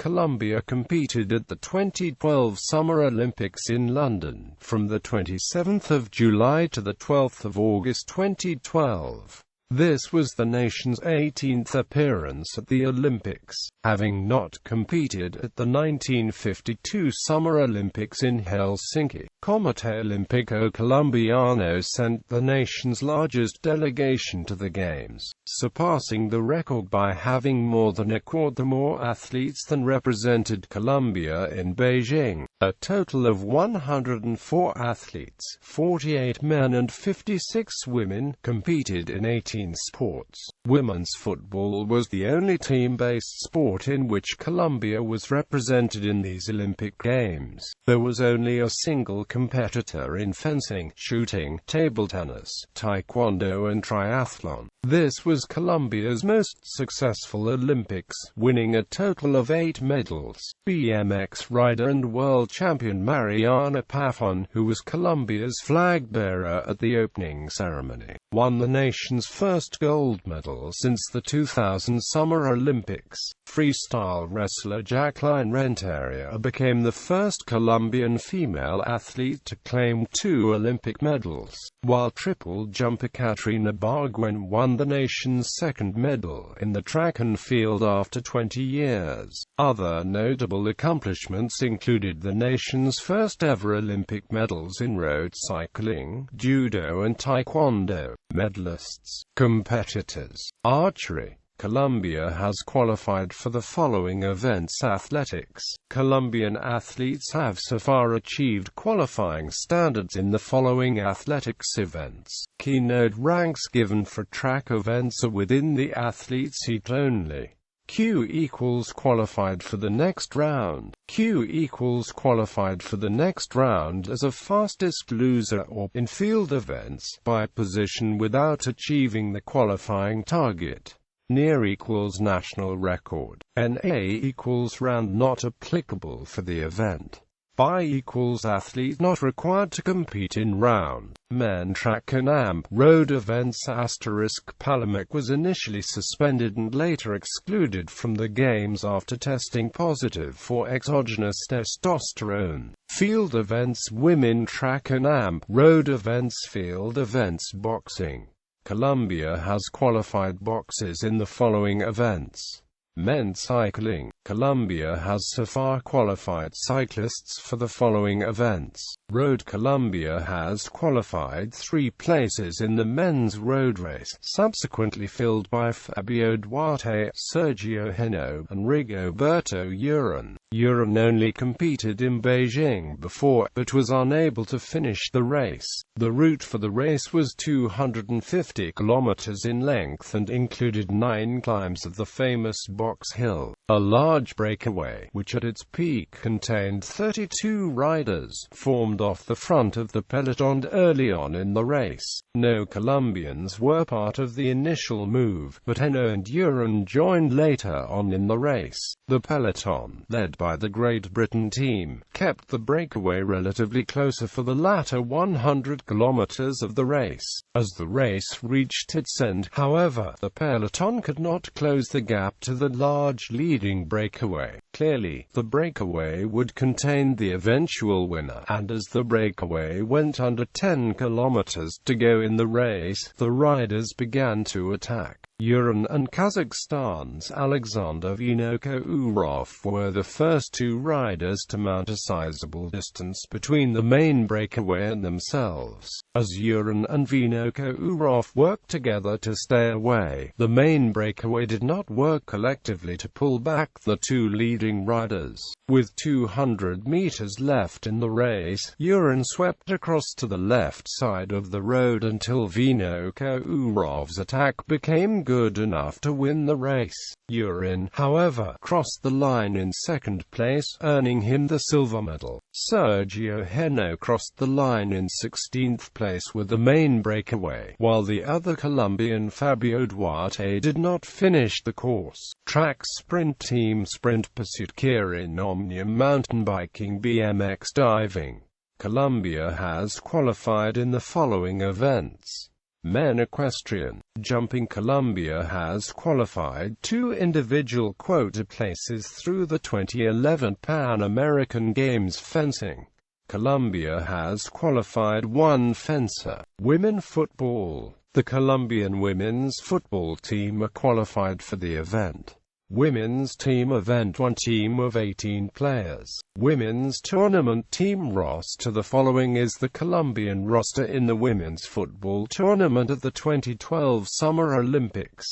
Colombia competed at the 2012 Summer Olympics in London, from the 27th of July to the 12th of August 2012. This was the nation's 18th appearance at the Olympics, having not competed at the 1952 Summer Olympics in Helsinki.Comité Olímpico Colombiano sent the nation's largest delegation to the Games, surpassing the record by having more than a quarter more athletes than represented Colombia in Beijing. A total of 104 athletes, 48 men and 56 women, competed in 18 sports. Women's football was the only team-based sport in which Colombia was represented in these Olympic Games. There was only a single competitor in fencing, shooting, table tennis, taekwondo and triathlon. This was Colombia's most successful Olympics, winning a total of 8 medals. BMX rider and world champion Mariana Pavón, who was Colombia's flag bearer at the opening ceremony, won the nation's first gold medal since the 2000 Summer Olympics. Freestyle wrestler Jacqueline Renteria became the first Colombian female athlete to claim 2 Olympic medals, while triple jumper Catrina Bargüen won the nation's second medal in the track and field after 20 years. Other notable accomplishments included the nation's first ever Olympic medals in road cycling, judo and taekwondo. Medalists. Competitors. Archery. Colombia has qualified for the following events: athletics. Colombian athletes have so far achieved qualifying standards in the following athletics events. Keynote ranks given for track events are within the athlete's heat only. Q equals qualified for the next round. Q equals qualified for the next round as a fastest loser or, in field events, by position without achieving the qualifying target. Near equals national record. NA equals round not applicable for the event. By equals athlete not required to compete in round. Men track and amp road events Palamic was initially suspended and later excluded from the Games after testing positive for exogenous testosterone. Field events women track and amp road events field events boxing. Colombia has qualified boxers in the following events. Men's cycling. Colombia has so far qualified cyclists for the following events. Road. Colombia has qualified 3 places in the men's road race, subsequently filled by Fabio Duarte, Sergio Heno, and Rigoberto Urán. Urán only competed in Beijing before, but was unable to finish the race. The route for the race was 250 kilometers in length and included 9 climbs of the famous Box Hill, a large breakaway, which at its peak contained 32 riders, formed off the front of the peloton early on in the race. No Colombians were part of the initial move, but Heno and Urán joined later on in the race. The peloton, led by the Great Britain team, kept the breakaway relatively closer for the latter 100 kilometers of the race. As the race reached its end, however, the peloton could not close the gap to the large leading breakaway. Clearly, the breakaway would contain the eventual winner, and as the breakaway went under 10 kilometers to go in the race, the riders began to attack. Urán and Kazakhstan's Alexander Vinokourov were the first 2 riders to mount a sizable distance between the main breakaway and themselves. As Urán and Vinokourov worked together to stay away, the main breakaway did not work collectively to pull back the 2 leading riders. With 200 meters left in the race, Urán swept across to the left side of the road until Vinokourov's attack became good enough to win the race. Urán, however, crossed the line in second place, earning him the silver medal. Sergio Heno crossed the line in 16th place with the main breakaway, while the other Colombian Fabio Duarte did not finish the course. Track sprint team sprint pursuit Kirin Omnium mountain biking BMX diving. Colombia has qualified in the following events. Men equestrian jumping. Colombia has qualified 2 individual quota places through the 2011 Pan American Games. Fencing. Colombia has qualified 1 fencer. Women football. The Colombian women's football team are qualified for the event. Women's team event 1 team of 18 players. Women's tournament team roster. The following is the Colombian roster in the women's football tournament at the 2012 Summer Olympics.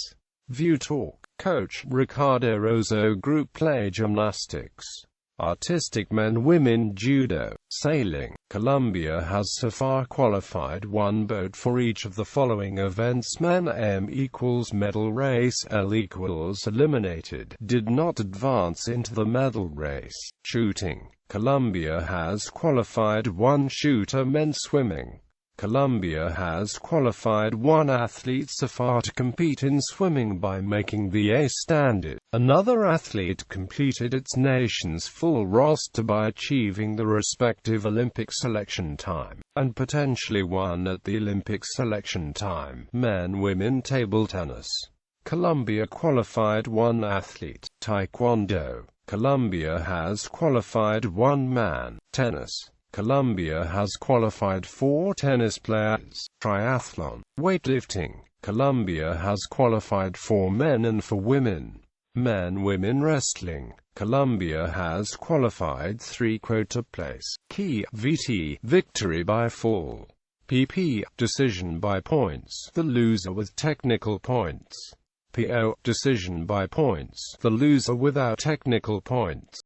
View talk. Coach Ricardo Rosso. Group play gymnastics. Artistic men, women, judo, sailing. Colombia has so far qualified 1 boat for each of the following events. Men M equals medal race, L equals eliminated, did not advance into the medal race. Shooting. Colombia has qualified 1 shooter. Men swimming. Colombia has qualified 1 athlete so far to compete in swimming by making the A standard. Another athlete completed its nation's full roster by achieving the respective Olympic selection time, and potentially won at the Olympic selection time. Men/women table tennis. Colombia qualified 1 athlete. Taekwondo. Colombia has qualified 1 man. Tennis. Colombia has qualified 4 tennis players. Triathlon. Weightlifting. Colombia has qualified 4 men and 4 women. Men/women wrestling. Colombia has qualified 3 quota place. Key. VT. Victory by fall. PP. Decision by points. The loser with technical points. PO. Decision by points. The loser without technical points.